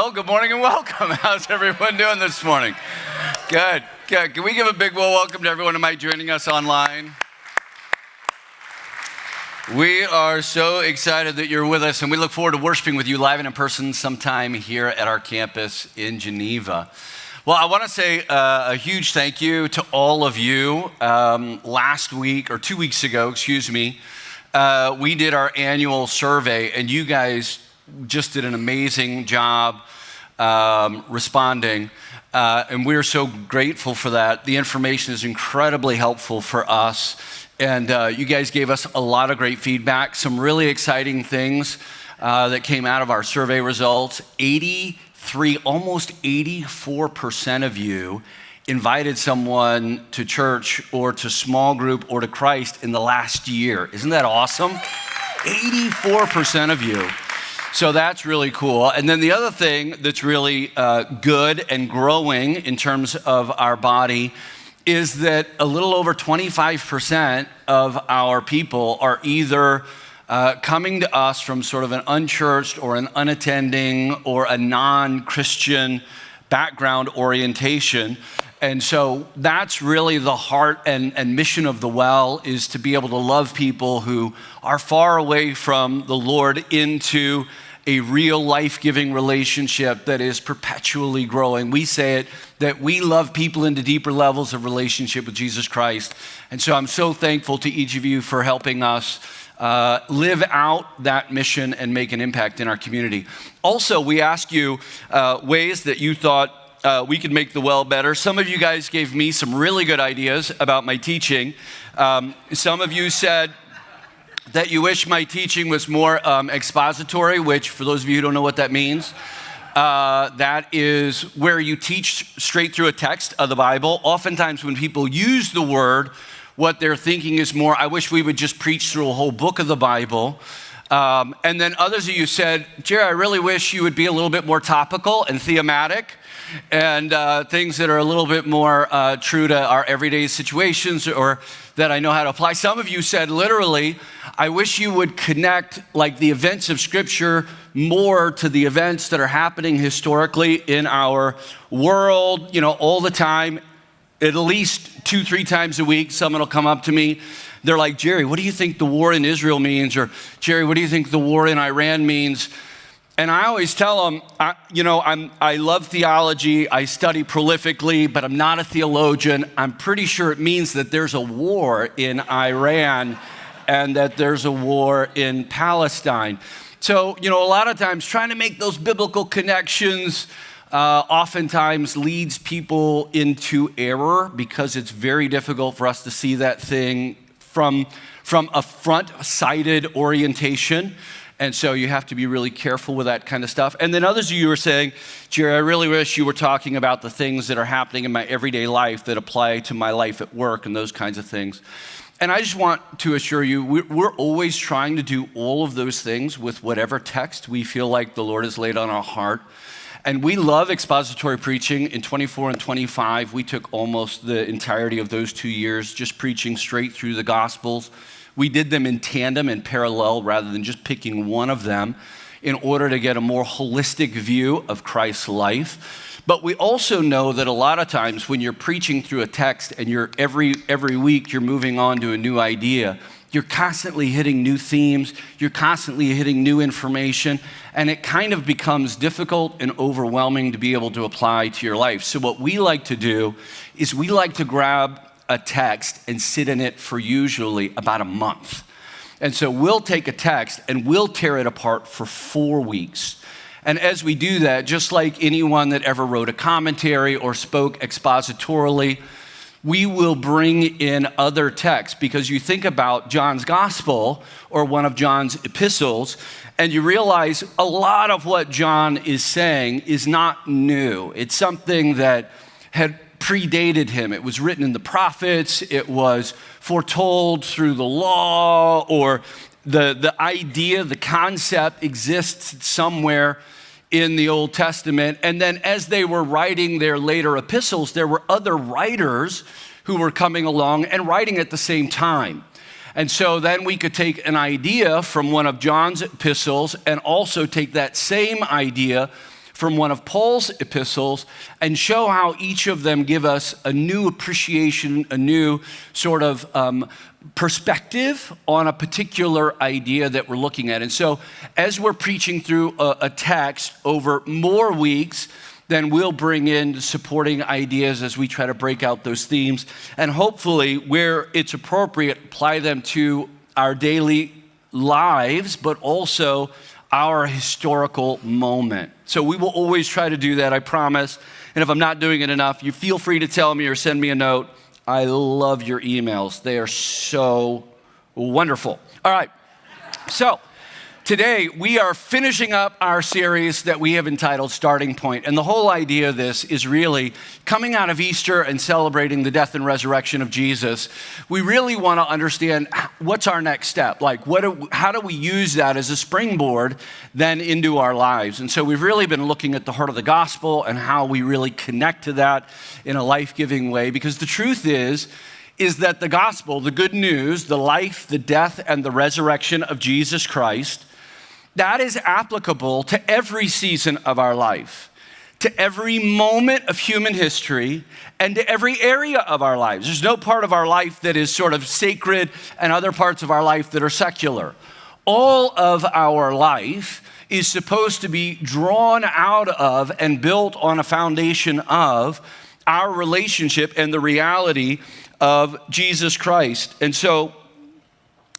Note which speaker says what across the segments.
Speaker 1: Well, good morning and welcome. How's everyone doing this morning? Good. Can we give a big welcome to everyone who might be joining us online? We are so excited that you're with us, and we look forward to worshiping with you live and in person sometime here at our campus in Geneva. Well, I want to say a huge thank you to all of you. Last week, or 2 weeks ago, we did our annual survey, and you guys just did an amazing job responding, and we're so grateful for that. The information is incredibly helpful for us, and you guys gave us a lot of great feedback, some really exciting things that came out of our survey results. Almost 84% of you invited someone to church or to small group or to Christ in the last year. Isn't that awesome? 84% of you. So that's really cool. And then the other thing that's really good and growing in terms of our body is that a little over 25% of our people are either coming to us from sort of an unchurched or an unattending or a non-Christian background orientation. And so that's really the heart and mission of the Well, is to be able to love people who are far away from the Lord into a real life-giving relationship that is perpetually growing. We say it, that we love people into deeper levels of relationship with Jesus Christ. And so I'm so thankful to each of you for helping us live out that mission and make an impact in our community. Also, we asked you ways that you thought we could make the Well better. Some of you guys gave me some really good ideas about my teaching. Some of you said that you wish my teaching was more expository, which, for those of you who don't know what that means, that is where you teach straight through a text of the Bible. Oftentimes when people use the word, what they're thinking is more, I wish we would just preach through a whole book of the Bible. And then others of you said, Jerry, I really wish you would be a little bit more topical and thematic, and things that are a little bit more true to our everyday situations, or that I know how to apply. Some of you said literally, I wish you would connect like the events of Scripture more to the events that are happening historically in our world, all the time, at least 2-3 times a week. Someone will come up to me. They're like, Jerry, what do you think the war in Israel means? Or Jerry, what do you think the war in Iran means? And I always tell them, I love theology, I study prolifically, but I'm not a theologian. I'm pretty sure it means that there's a war in Iran and that there's a war in Palestine. So, a lot of times trying to make those biblical connections oftentimes leads people into error, because it's very difficult for us to see that thing from a front-sighted orientation. And so you have to be really careful with that kind of stuff. And then others of you were saying, Jerry, I really wish you were talking about the things that are happening in my everyday life that apply to my life at work and those kinds of things. And I just want to assure you, we're always trying to do all of those things with whatever text we feel like the Lord has laid on our heart. And we love expository preaching. In 24 and 25, we took almost the entirety of those 2 years just preaching straight through the Gospels. We did them in tandem and parallel rather than just picking one of them in order to get a more holistic view of Christ's life. But we also know that a lot of times when you're preaching through a text and you're every week you're moving on to a new idea, you're constantly hitting new themes, you're constantly hitting new information, and it kind of becomes difficult and overwhelming to be able to apply to your life. So what we like to do is we like to grab a text and sit in it for usually about a month. And so we'll take a text and we'll tear it apart for 4 weeks. And as we do that, just like anyone that ever wrote a commentary or spoke expositorily, we will bring in other texts, because you think about John's gospel or one of John's epistles, and you realize a lot of what John is saying is not new. It's something that had predated him. It was written in the prophets, it was foretold through the law, or the idea, the concept exists somewhere in the Old Testament. And then as they were writing their later epistles, there were other writers who were coming along and writing at the same time. And so then we could take an idea from one of John's epistles and also take that same idea from one of Paul's epistles and show how each of them give us a new appreciation, a new sort of perspective on a particular idea that we're looking at. And so as we're preaching through a text over more weeks, then we'll bring in supporting ideas as we try to break out those themes and hopefully, where it's appropriate, apply them to our daily lives, but also our historical moment. So we will always try to do that, I promise. And if I'm not doing it enough, you feel free to tell me or send me a note. I love your emails. They are so wonderful. All right, so today we are finishing up our series that we have entitled Starting Point. And the whole idea of this is really coming out of Easter and celebrating the death and resurrection of Jesus. We really want to understand what's our next step. Like, how do we use that as a springboard then into our lives? And so we've really been looking at the heart of the gospel and how we really connect to that in a life-giving way. Because the truth is that the gospel, the good news, the life, the death, and the resurrection of Jesus Christ, that is applicable to every season of our life, to every moment of human history, and to every area of our lives. There's no part of our life that is sort of sacred and other parts of our life that are secular. All of our life is supposed to be drawn out of and built on a foundation of our relationship and the reality of Jesus Christ. And so,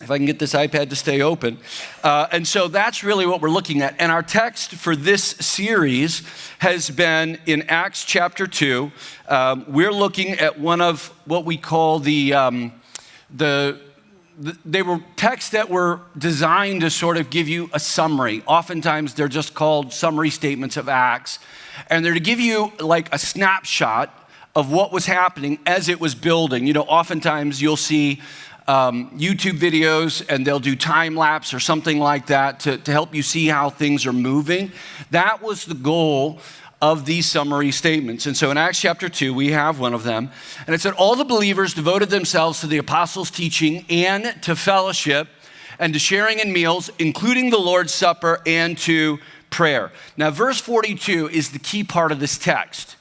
Speaker 1: if I can get this iPad to stay open. And so that's really what we're looking at. And our text for this series has been in Acts chapter 2. We're looking at one of what we call they were texts that were designed to sort of give you a summary. Oftentimes they're just called summary statements of Acts. And they're to give you like a snapshot of what was happening as it was building. You know, oftentimes you'll see YouTube videos and they'll do time lapse or something like that to help you see how things are moving. That was the goal of these summary statements. And so in Acts chapter 2, we have one of them. And it said, all the believers devoted themselves to the apostles' teaching and to fellowship and to sharing in meals, including the Lord's Supper and to prayer. Now, verse 42 is the key part of this text.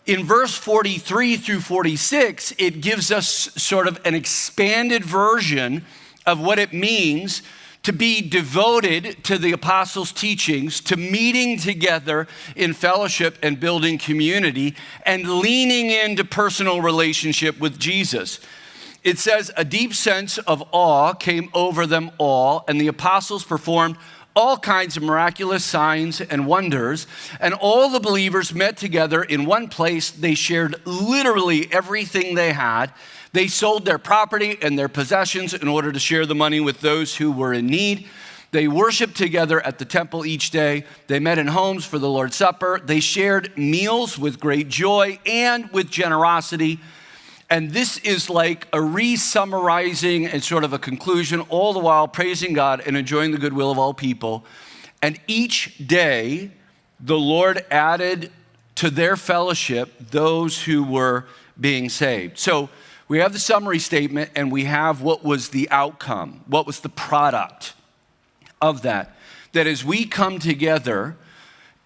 Speaker 1: In verse 43 through 46, it gives us sort of an expanded version of what it means to be devoted to the apostles' teachings, to meeting together in fellowship and building community, and leaning into personal relationship with Jesus. It says, a deep sense of awe came over them all, and the apostles performed all kinds of miraculous signs and wonders, and all the believers met together in one place. They shared literally everything they had. They sold their property and their possessions in order to share the money with those who were in need. They worshiped together at the temple each day. They met in homes for the Lord's Supper. They shared meals with great joy and with generosity. And this is like a re-summarizing and sort of a conclusion, all the while praising God and enjoying the goodwill of all people. And each day, the Lord added to their fellowship those who were being saved. So we have the summary statement and we have what was the outcome, what was the product of that. That as we come together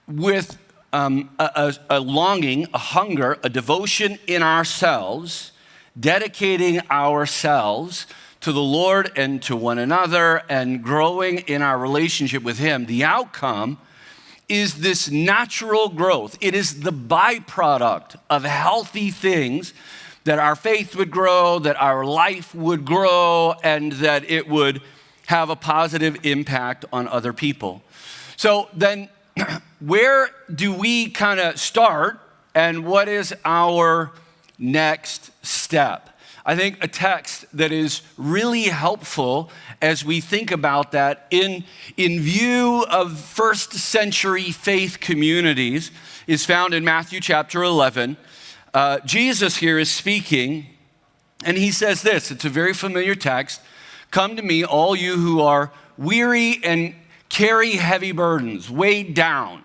Speaker 1: with a longing, a hunger, a devotion in ourselves, dedicating ourselves to the Lord and to one another and growing in our relationship with Him, the outcome is this natural growth. It is the byproduct of healthy things, that our faith would grow, that our life would grow, and that it would have a positive impact on other people. So then, where do we kind of start, and what is our next step? I think a text that is really helpful as we think about that in view of first century faith communities is found in Matthew chapter 11. Jesus here is speaking, and he says this. It's a very familiar text. Come to me, all you who are weary and carry heavy burdens, weighed down,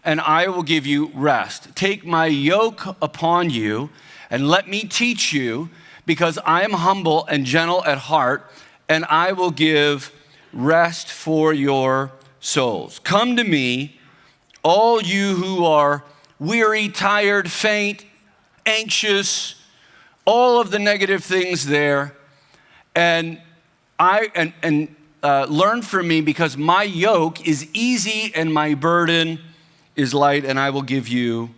Speaker 1: and I will give you rest. Take my yoke upon you and let me teach you, because I am humble and gentle at heart, and I will give rest for your souls. Come to me, all you who are weary, tired, faint, anxious, all of the negative things there, and learn from me, because my yoke is easy and my burden is light, and I will give you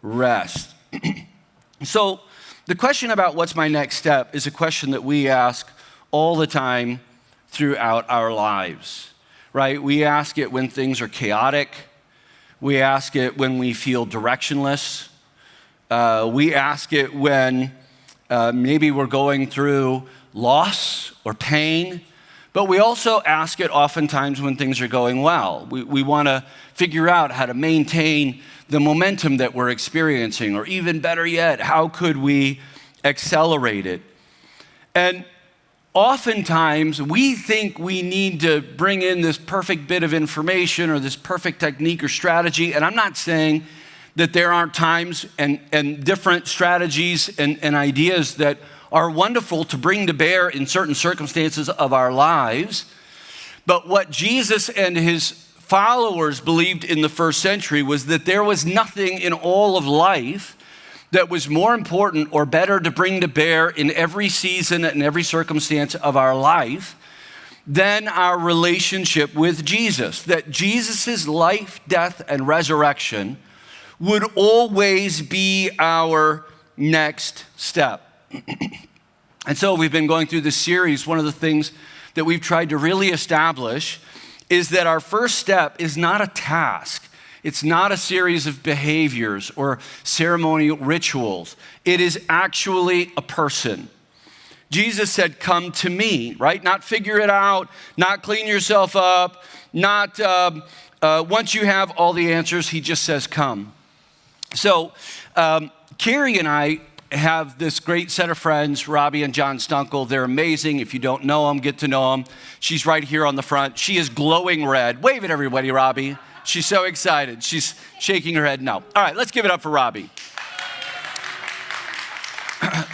Speaker 1: rest. So the question about what's my next step is a question that we ask all the time throughout our lives, right? We ask it when things are chaotic. We ask it when we feel directionless. We ask it when maybe we're going through loss or pain. But we also ask it oftentimes when things are going well. We want to figure out how to maintain the momentum that we're experiencing, or even better yet, how could we accelerate it? And oftentimes we think we need to bring in this perfect bit of information or this perfect technique or strategy. And I'm not saying that there aren't times and different strategies and ideas that are wonderful to bring to bear in certain circumstances of our lives. But what Jesus and his followers believed in the first century was that there was nothing in all of life that was more important or better to bring to bear in every season and every circumstance of our life than our relationship with Jesus. That Jesus' life, death, and resurrection would always be our next step. And so we've been going through this series. One of the things that we've tried to really establish is that our first step is not a task. It's not a series of behaviors or ceremonial rituals. It is actually a person. Jesus said, "Come to me," right? Not figure it out, not clean yourself up, not once you have all the answers, he just says, "Come." So Carrie and I have this great set of friends, Robbie and John Stunkel. They're amazing. If you don't know them, get to know them. She's right here on the front. She is glowing red. Wave at everybody, Robbie. She's so excited. She's shaking her head no. All right, let's give it up for Robbie.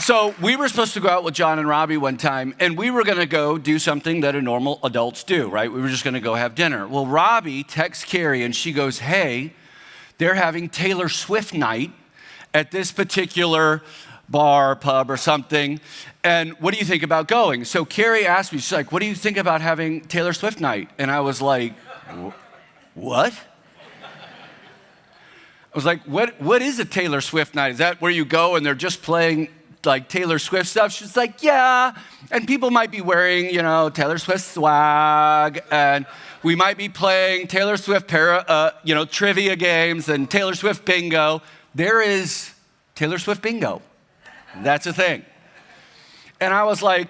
Speaker 1: So we were supposed to go out with John and Robbie one time, and we were going to go do something that a normal adults do, right? We were just going to go have dinner. Well, Robbie texts Carrie, and she goes, "Hey, they're having Taylor Swift night at this particular bar, pub, or something, and what do you think about going?" So Carrie asked me, she's like, "What do you think about having Taylor Swift night?" And I was like, "What?" I was like, what is a Taylor Swift night? Is that where you go and they're just playing like Taylor Swift stuff? She's like, "Yeah, and people might be wearing, Taylor Swift swag, and we might be playing Taylor Swift trivia games and Taylor Swift bingo." There is Taylor Swift bingo. That's a thing. And I was like,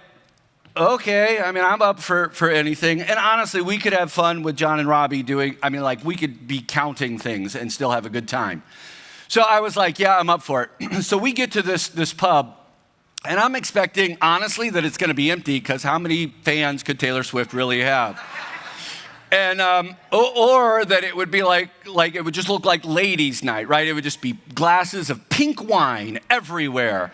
Speaker 1: okay, I'm up for anything. And honestly, we could have fun with John and Robbie we could be counting things and still have a good time. So I was like, yeah, I'm up for it. So we get to this pub, and I'm expecting, honestly, that it's going to be empty, because how many fans could Taylor Swift really have? And or that it would be like it would just look like ladies' night, right? It would just be glasses of pink wine everywhere.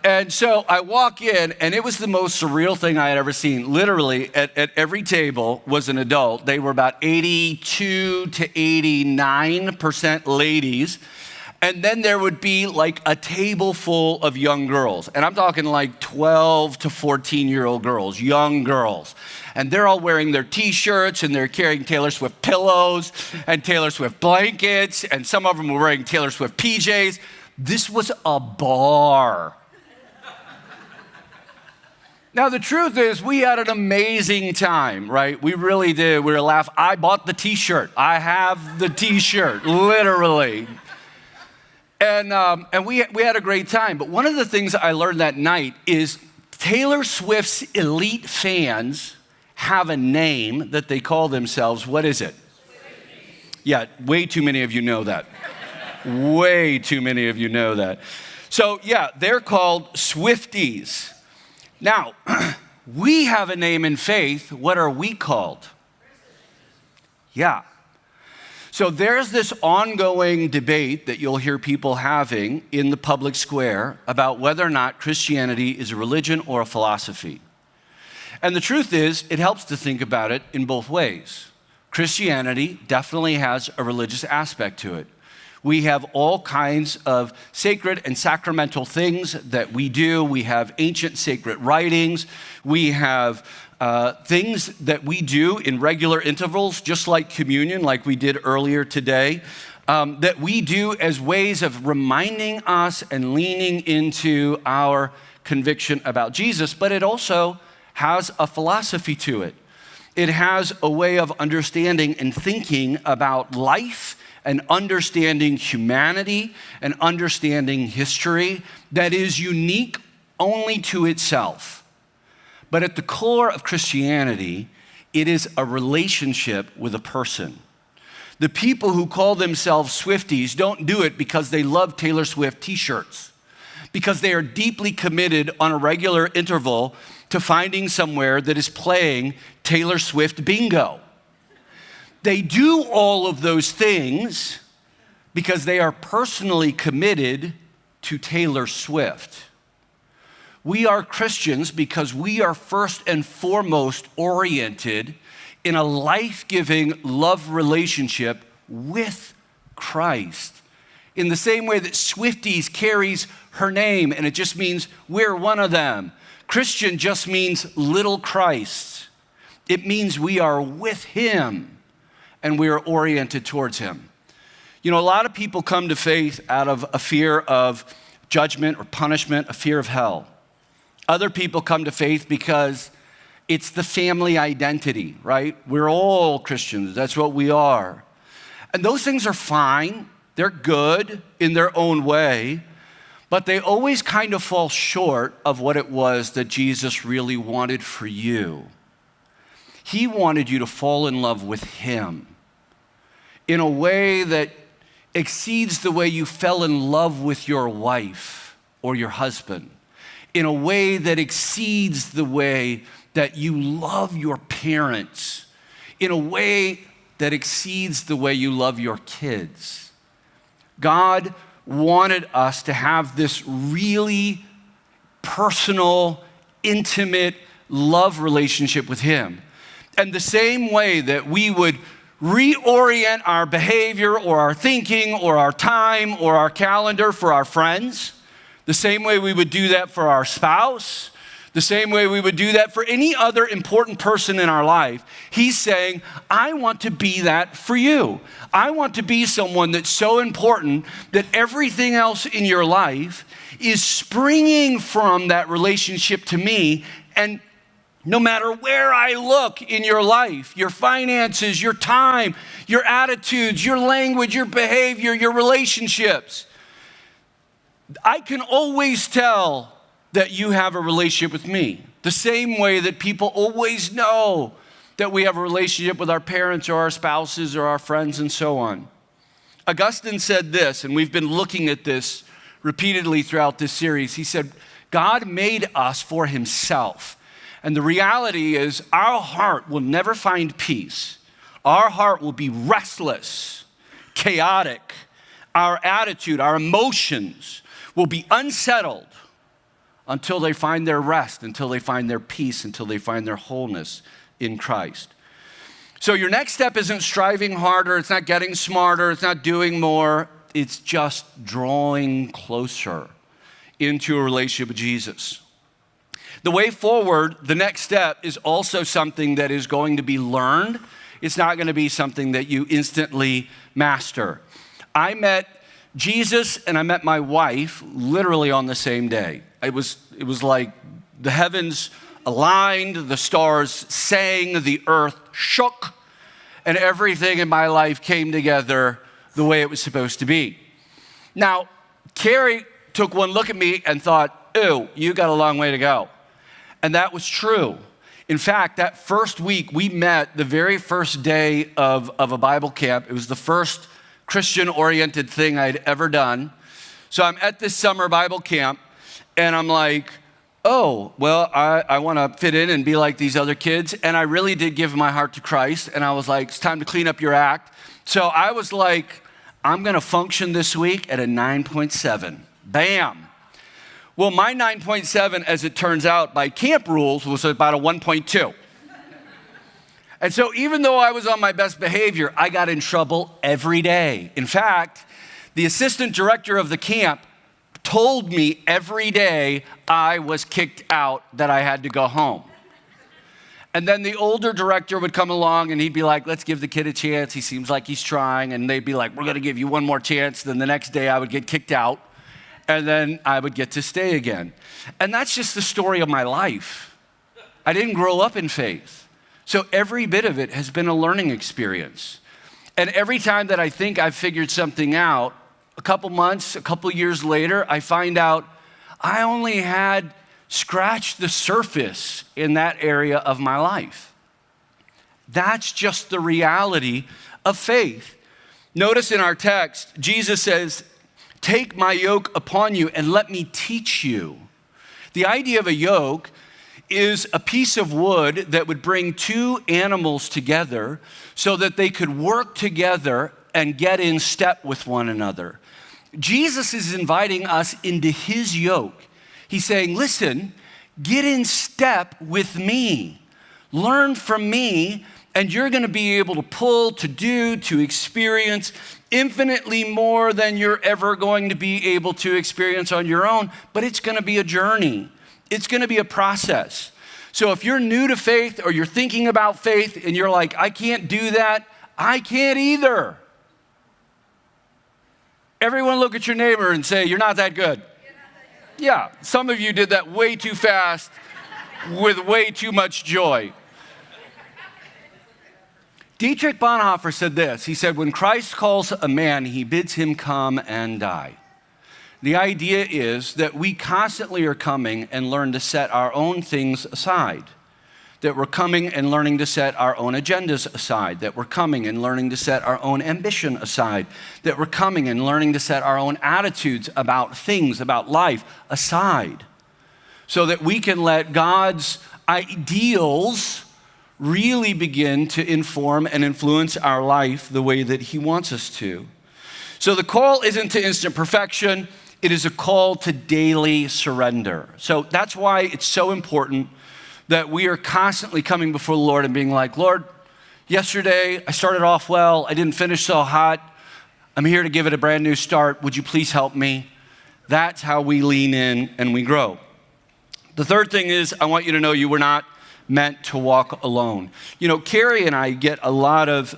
Speaker 1: And so I walk in, and it was the most surreal thing I had ever seen. Literally, at every table was an adult. They were about 82 to 89% ladies. And then there would be like a table full of young girls. And I'm talking like 12 to 14-year-old girls, young girls. And they're all wearing their T-shirts, and they're carrying Taylor Swift pillows and Taylor Swift blankets. And some of them were wearing Taylor Swift PJs. This was a bar. Now, the truth is, we had an amazing time, right? We really did. We were laughing. I bought the T-shirt. I have the T-shirt, literally. And we had a great time. But one of the things I learned that night is Taylor Swift's elite fans have a name that they call themselves. What is it? Yeah, way too many of you know that. Way too many of you know that. So, yeah, they're called Swifties. Now, we have a name in faith. What are we called? Yeah. So there's this ongoing debate that you'll hear people having in the public square about whether or not Christianity is a religion or a philosophy. And the truth is, it helps to think about it in both ways. Christianity definitely has a religious aspect to it. We have all kinds of sacred and sacramental things that we do. We have ancient sacred writings. We have things that we do in regular intervals, just like communion, like we did earlier today, that we do as ways of reminding us and leaning into our conviction about Jesus. But it also has a philosophy to it. It has a way of understanding and thinking about life and understanding humanity and understanding history that is unique only to itself. But at the core of Christianity, it is a relationship with a person. The people who call themselves Swifties don't do it because they love Taylor Swift t-shirts, because they are deeply committed on a regular interval to finding somewhere that is playing Taylor Swift bingo. They do all of those things because they are personally committed to Taylor Swift. We are Christians because we are first and foremost oriented in a life-giving love relationship with Christ. In the same way that Swifties carries her name, and it just means we're one of them. Christian just means little Christ. It means we are with him and we are oriented towards him. You know, a lot of people come to faith out of a fear of judgment or punishment, a fear of hell. Other people come to faith because it's the family identity, right? We're all Christians, that's what we are. And those things are fine, they're good in their own way, but they always kind of fall short of what it was that Jesus really wanted for you. He wanted you to fall in love with him in a way that exceeds the way you fell in love with your wife or your husband, in a way that exceeds the way that you love your parents, in a way that exceeds the way you love your kids. God wanted us to have this really personal, intimate love relationship with him. And the same way that we would reorient our behavior or our thinking or our time or our calendar for our friends, the same way we would do that for our spouse, the same way we would do that for any other important person in our life. He's saying, I want to be that for you. I want to be someone that's so important that everything else in your life is springing from that relationship to me. And no matter where I look in your life, your finances, your time, your attitudes, your language, your behavior, your relationships, I can always tell that you have a relationship with me. The same way that people always know that we have a relationship with our parents or our spouses or our friends and so on. Augustine said this, and we've been looking at this repeatedly throughout this series. He said, God made us for himself. And the reality is our heart will never find peace. Our heart will be restless, chaotic. Our attitude, our emotions will be unsettled until they find their rest, until they find their peace, until they find their wholeness in Christ. So your next step isn't striving harder, it's not getting smarter, it's not doing more, it's just drawing closer into a relationship with Jesus. The way forward, the next step, is also something that is going to be learned. It's not going to be something that you instantly master. I met Jesus and I met my wife literally on the same day. It was like the heavens aligned, the stars sang, the earth shook, and everything in my life came together the way it was supposed to be. Now, Carrie took one look at me and thought, "Ew, you got a long way to go." And that was true. In fact, that first week we met the very first day of a Bible camp. It was the first Christian-oriented thing I'd ever done. So I'm at this summer Bible camp, and I'm like, oh, well, I want to fit in and be like these other kids. And I really did give my heart to Christ. And I was like, it's time to clean up your act. So I was like, I'm going to function this week at a 9.7. Bam. Well, my 9.7, as it turns out, by camp rules, was about a 1.2. And so even though I was on my best behavior, I got in trouble every day. In fact, the assistant director of the camp told me every day I was kicked out, that I had to go home. And then the older director would come along and he'd be like, let's give the kid a chance. He seems like he's trying. And they'd be like, we're going to give you one more chance. Then the next day I would get kicked out and then I would get to stay again. And that's just the story of my life. I didn't grow up in faith. So every bit of it has been a learning experience. And every time that I think I've figured something out, a couple months, a couple years later, I find out I only had scratched the surface in that area of my life. That's just the reality of faith. Notice in our text, Jesus says, take my yoke upon you and let me teach you. The idea of a yoke is a piece of wood that would bring two animals together so that they could work together and get in step with one another. Jesus is inviting us into his yoke. He's saying, listen, get in step with me. Learn from me, and you're going to be able to pull, to do, to experience infinitely more than you're ever going to be able to experience on your own. But it's going to be a journey. It's going to be a process. So if you're new to faith or you're thinking about faith and you're like, I can't do that, I can't either. Everyone look at your neighbor and say, you're not that good. Yeah, some of you did that way too fast with way too much joy. Dietrich Bonhoeffer said this. He said, when Christ calls a man, he bids him come and die. The idea is that we constantly are coming and learn to set our own things aside, that we're coming and learning to set our own agendas aside, that we're coming and learning to set our own ambition aside, that we're coming and learning to set our own attitudes about things, about life aside, so that we can let God's ideals really begin to inform and influence our life the way that he wants us to. So the call isn't to instant perfection. It is a call to daily surrender. So that's why it's so important that we are constantly coming before the Lord and being like, Lord, yesterday I started off well. I didn't finish so hot. I'm here to give it a brand new start. Would you please help me? That's how we lean in and we grow. The third thing is, I want you to know you were not meant to walk alone. You know, Carrie and I get a lot of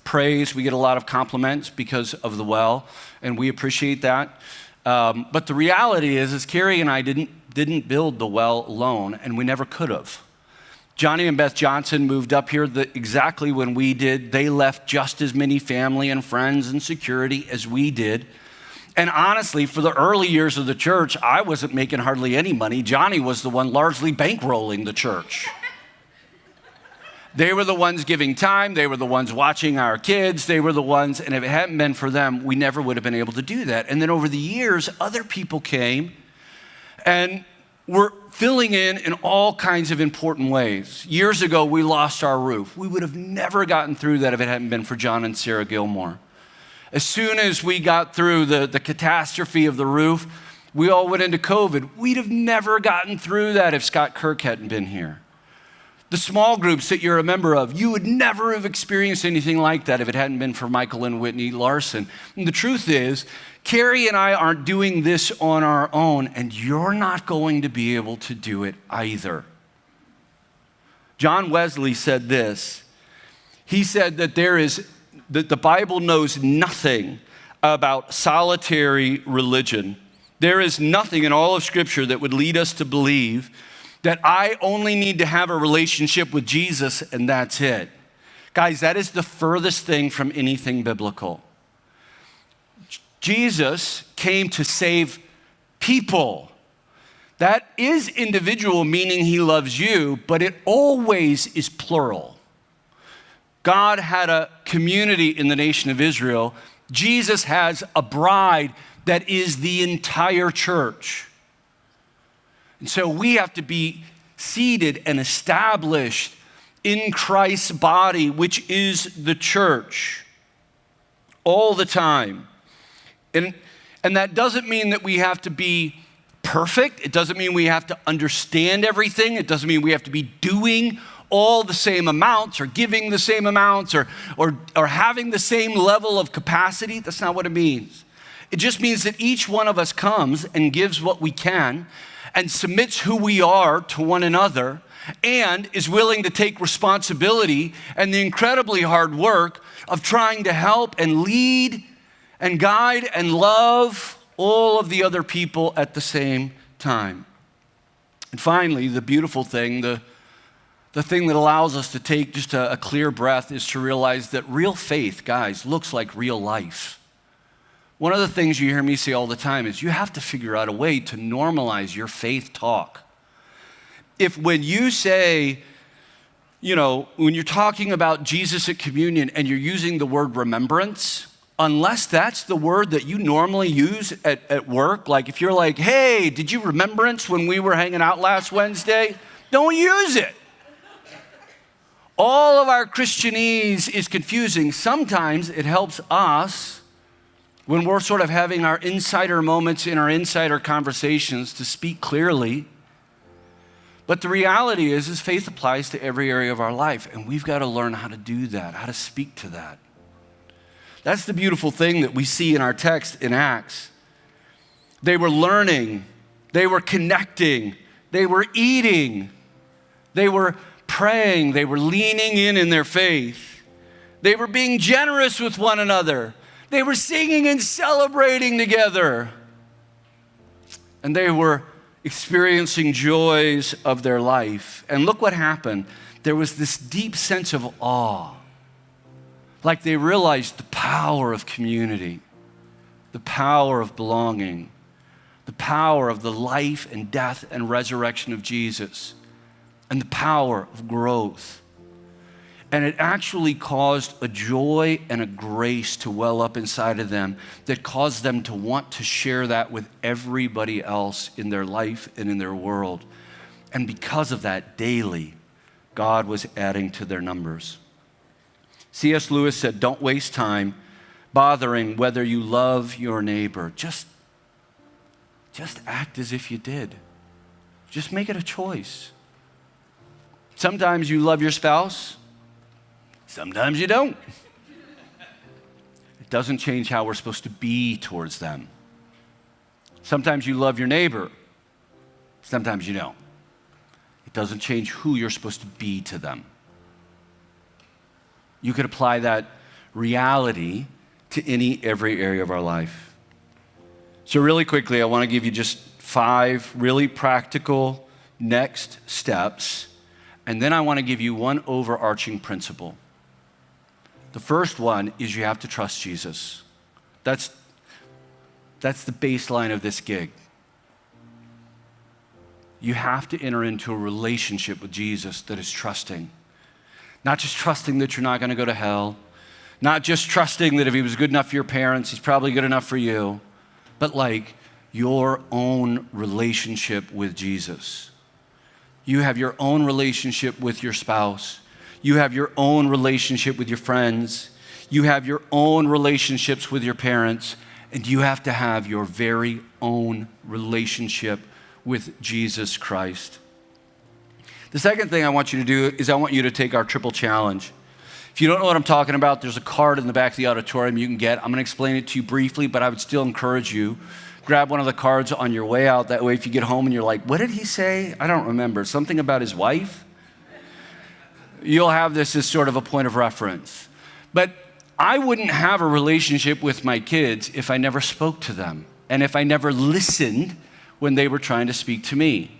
Speaker 1: praise. We get a lot of compliments because of the well, and we appreciate that. But the reality is Carrie and I didn't build the well alone, and we never could have. Johnny and Beth Johnson moved up here exactly when we did. They left just as many family and friends and security as we did. And honestly, for the early years of the church, I wasn't making hardly any money. Johnny was the one largely bankrolling the church. They were the ones giving time. They were the ones watching our kids. They were the ones, and if it hadn't been for them, we never would have been able to do that. And then over the years, other people came and were filling in all kinds of important ways. Years ago, we lost our roof. We would have never gotten through that if it hadn't been for John and Sarah Gilmore. As soon as we got through the catastrophe of the roof, we all went into COVID. We'd have never gotten through that if Scott Kirk hadn't been here. The small groups that you're a member of, you would never have experienced anything like that if it hadn't been for Michael and Whitney Larson. And the truth is, Carrie and I aren't doing this on our own, and you're not going to be able to do it either. John Wesley said this. He said that that the Bible knows nothing about solitary religion. There is nothing in all of Scripture that would lead us to believe that I only need to have a relationship with Jesus and that's it. Guys, that is the furthest thing from anything biblical. Jesus came to save people. That is individual, meaning he loves you, but it always is plural. God had a community in the nation of Israel. Jesus has a bride that is the entire church. And so we have to be seated and established in Christ's body, which is the church, all the time. And that doesn't mean that we have to be perfect. It doesn't mean we have to understand everything. It doesn't mean we have to be doing all the same amounts or giving the same amounts or having the same level of capacity. That's not what it means. It just means that each one of us comes and gives what we can and submits who we are to one another and is willing to take responsibility and the incredibly hard work of trying to help and lead and guide and love all of the other people at the same time. And finally, the beautiful thing, the thing that allows us to take just a clear breath is to realize that real faith, guys, looks like real life. One of the things you hear me say all the time is you have to figure out a way to normalize your faith talk. If when you say, when you're talking about Jesus at communion and you're using the word remembrance, unless that's the word that you normally use at work, like if you're like, hey, did you remembrance when we were hanging out last Wednesday? Don't use it. All of our Christianese is confusing. Sometimes it helps us when we're sort of having our insider moments in our insider conversations to speak clearly. But the reality is faith applies to every area of our life, and we've got to learn how to do that, how to speak to that. That's the beautiful thing that we see in our text in Acts. They were learning, they were connecting, they were eating, they were praying, they were leaning in their faith. They were being generous with one another. They were singing and celebrating together. And they were experiencing joys of their life. And look what happened. There was this deep sense of awe. Like they realized the power of community, the power of belonging, the power of the life and death and resurrection of Jesus, and the power of growth. And it actually caused a joy and a grace to well up inside of them that caused them to want to share that with everybody else in their life and in their world. And because of that, daily, God was adding to their numbers. C.S. Lewis said, don't waste time bothering whether you love your neighbor. Just act as if you did. Just make it a choice. Sometimes you love your spouse. Sometimes you don't. It doesn't change how we're supposed to be towards them. Sometimes you love your neighbor. Sometimes you don't. It doesn't change who you're supposed to be to them. You could apply that reality to every area of our life. So really quickly, I want to give you just 5 really practical next steps, and then I want to give you one overarching principle. The first one is you have to trust Jesus. That's the baseline of this gig. You have to enter into a relationship with Jesus that is trusting. Not just trusting that you're not going to go to hell. Not just trusting that if he was good enough for your parents, he's probably good enough for you. But like your own relationship with Jesus. You have your own relationship with your spouse. You have your own relationship with your friends. You have your own relationships with your parents. And you have to have your very own relationship with Jesus Christ. The second thing I want you to do is I want you to take our triple challenge. If you don't know what I'm talking about, there's a card in the back of the auditorium you can get. I'm going to explain it to you briefly, but I would still encourage you, grab one of the cards on your way out. That way, if you get home and you're like, what did he say? I don't remember. Something about his wife? You'll have this as sort of a point of reference. But I wouldn't have a relationship with my kids if I never spoke to them and if I never listened when they were trying to speak to me.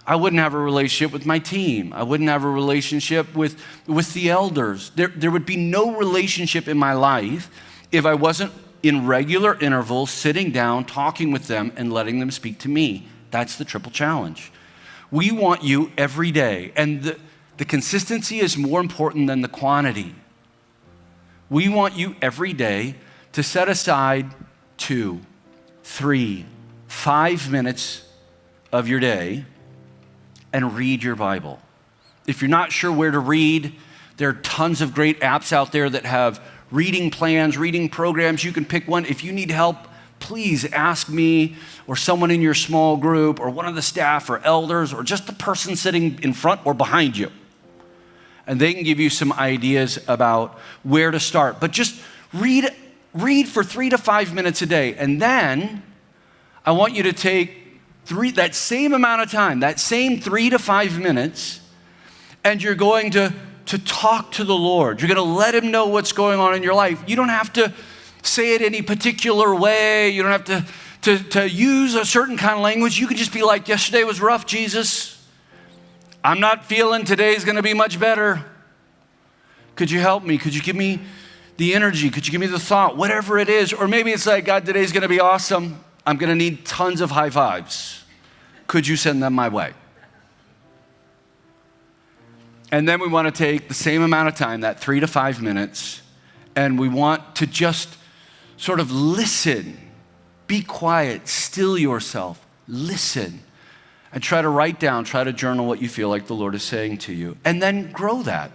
Speaker 1: I wouldn't have a relationship with my team. I wouldn't have a relationship with the elders. There would be no relationship in my life if I wasn't in regular intervals sitting down, talking with them, and letting them speak to me. That's the triple challenge. We want you every day, and the consistency is more important than the quantity. We want you every day to set aside 2, 3, 5 minutes of your day and read your Bible. If you're not sure where to read, there are tons of great apps out there that have reading plans, reading programs. You can pick one. If you need help, please ask me or someone in your small group or one of the staff or elders or just the person sitting in front or behind you. and they can give you some ideas about where to start. But just read for 3 to 5 minutes a day. And then I want you to take that same amount of time, that same 3 to 5 minutes, and you're going to talk to the Lord. You're going to let him know what's going on in your life. You don't have to say it any particular way. You don't have to use a certain kind of language. You can just be like, yesterday was rough, Jesus. I'm not feeling today's going to be much better. Could you help me? Could you give me the energy? Could you give me the thought? Whatever it is. Or maybe it's like, God, today's going to be awesome. I'm going to need tons of high fives. Could you send them my way? And then we want to take the same amount of time, that 3 to 5 minutes, and we want to just sort of listen. Be quiet, still yourself, listen, and try to write down, try to journal what you feel like the Lord is saying to you, and then grow that.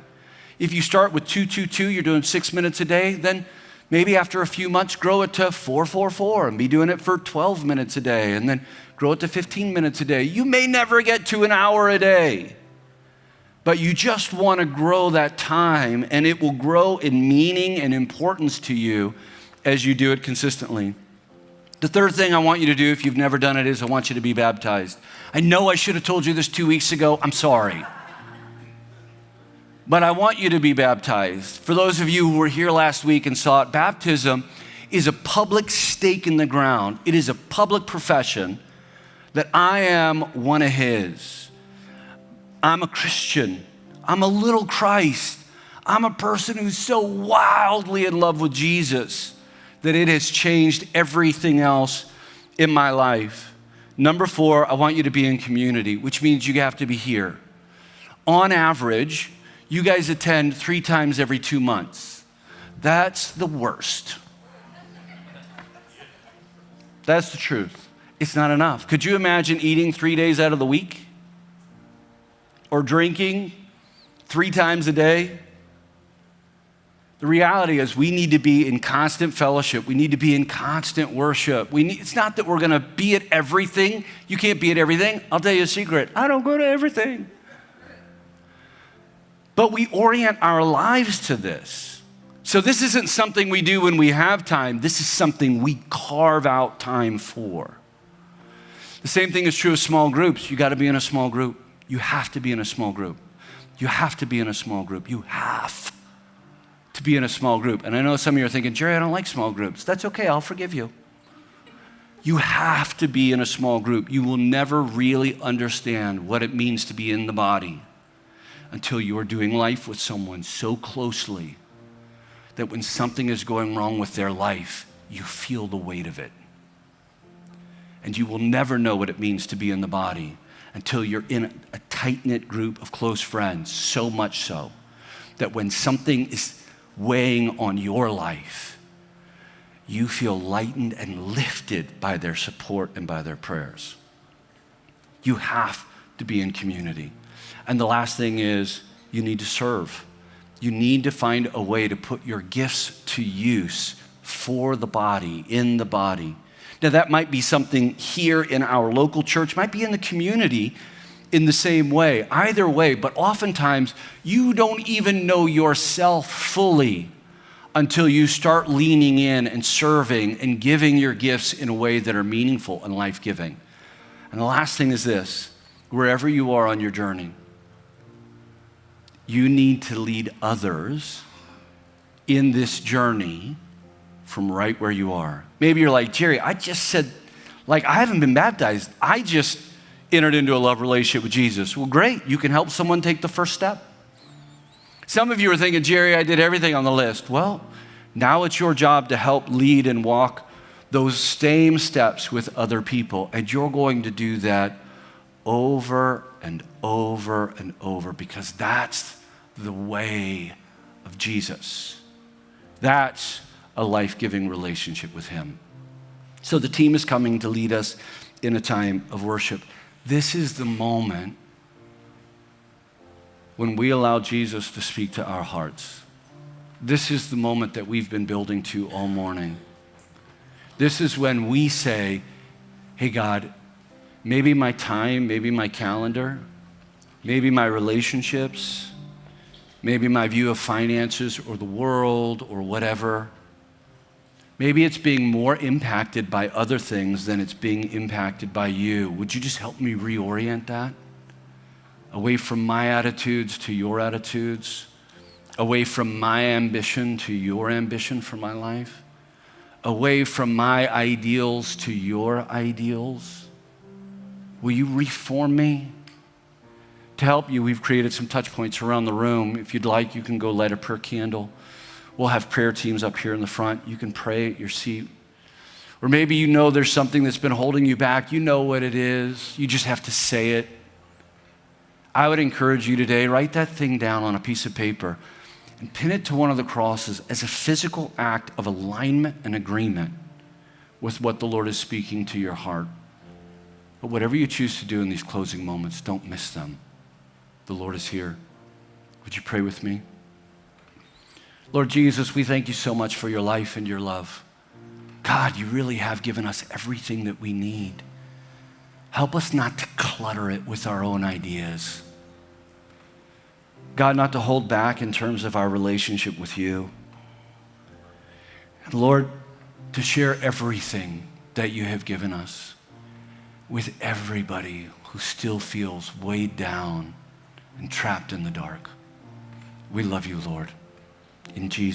Speaker 1: If you start with 2-2-2, you're doing 6 minutes a day, then maybe after a few months, grow it to 4-4-4 and be doing it for 12 minutes a day, and then grow it to 15 minutes a day. You may never get to an hour a day, but you just want to grow that time, and it will grow in meaning and importance to you as you do it consistently. The third thing I want you to do, if you've never done it, is I want you to be baptized. I know I should have told you this 2 weeks ago. I'm sorry. But I want you to be baptized. For those of you who were here last week and saw it, baptism is a public stake in the ground. It is a public profession that I am one of his. I'm a Christian. I'm a little Christ. I'm a person who's so wildly in love with Jesus that it has changed everything else in my life. Number 4, I want you to be in community, which means you have to be here. On average, you guys attend 3 times every 2 months. That's the worst. That's the truth. It's not enough. Could you imagine eating 3 days out of the week? Or drinking 3 times a day? The reality is we need to be in constant fellowship. We need to be in constant worship. It's not that we're going to be at everything. You can't be at everything. I'll tell you a secret. I don't go to everything. But we orient our lives to this. So this isn't something we do when we have time. This is something we carve out time for. The same thing is true of small groups. You got to be in a small group. You have to be in a small group. You have to be in a small group. You have to be in a small group. And I know some of you are thinking, Jerry, I don't like small groups. That's okay, I'll forgive you. You have to be in a small group. You will never really understand what it means to be in the body until you are doing life with someone so closely that when something is going wrong with their life, you feel the weight of it. And you will never know what it means to be in the body until you're in a tight-knit group of close friends, so much so that when something is weighing on your life, you feel lightened and lifted by their support and by their prayers. You have to be in community. And the last thing is you need to serve. You need to find a way to put your gifts to use for the body, in the body. Now that might be something here in our local church, might be in the community in the same way. Either way, but oftentimes you don't even know yourself fully until you start leaning in and serving and giving your gifts in a way that are meaningful and life-giving. And the last thing is this, wherever you are on your journey, you need to lead others in this journey from right where you are. Maybe you're like, Jerry, I just said, I haven't been baptized. I just entered into a love relationship with Jesus. Well, great. You can help someone take the first step. Some of you are thinking, Jerry, I did everything on the list. Well, now it's your job to help lead and walk those same steps with other people. And you're going to do that over and over and over because that's the way of Jesus. That's a life-giving relationship with him. So the team is coming to lead us in a time of worship. This is the moment when we allow Jesus to speak to our hearts. This is the moment that we've been building to all morning. This is when we say, hey God, maybe my time, maybe my calendar, maybe my relationships, maybe my view of finances or the world or whatever. Maybe it's being more impacted by other things than it's being impacted by you. Would you just help me reorient that? Away from my attitudes to your attitudes. Away from my ambition to your ambition for my life. Away from my ideals to your ideals. Will you reform me? To help you, we've created some touch points around the room. If you'd like, you can go light a prayer candle. We'll have prayer teams up here in the front. You can pray at your seat. Or maybe you know there's something that's been holding you back. You know what it is. You just have to say it. I would encourage you today, write that thing down on a piece of paper and pin it to one of the crosses as a physical act of alignment and agreement with what the Lord is speaking to your heart. But whatever you choose to do in these closing moments, don't miss them. The Lord is here. Would you pray with me? Lord Jesus, we thank you so much for your life and your love. God, you really have given us everything that we need. Help us not to clutter it with our own ideas. God, not to hold back in terms of our relationship with you. And Lord, to share everything that you have given us with everybody who still feels weighed down and trapped in the dark. We love you, Lord. In Jesus'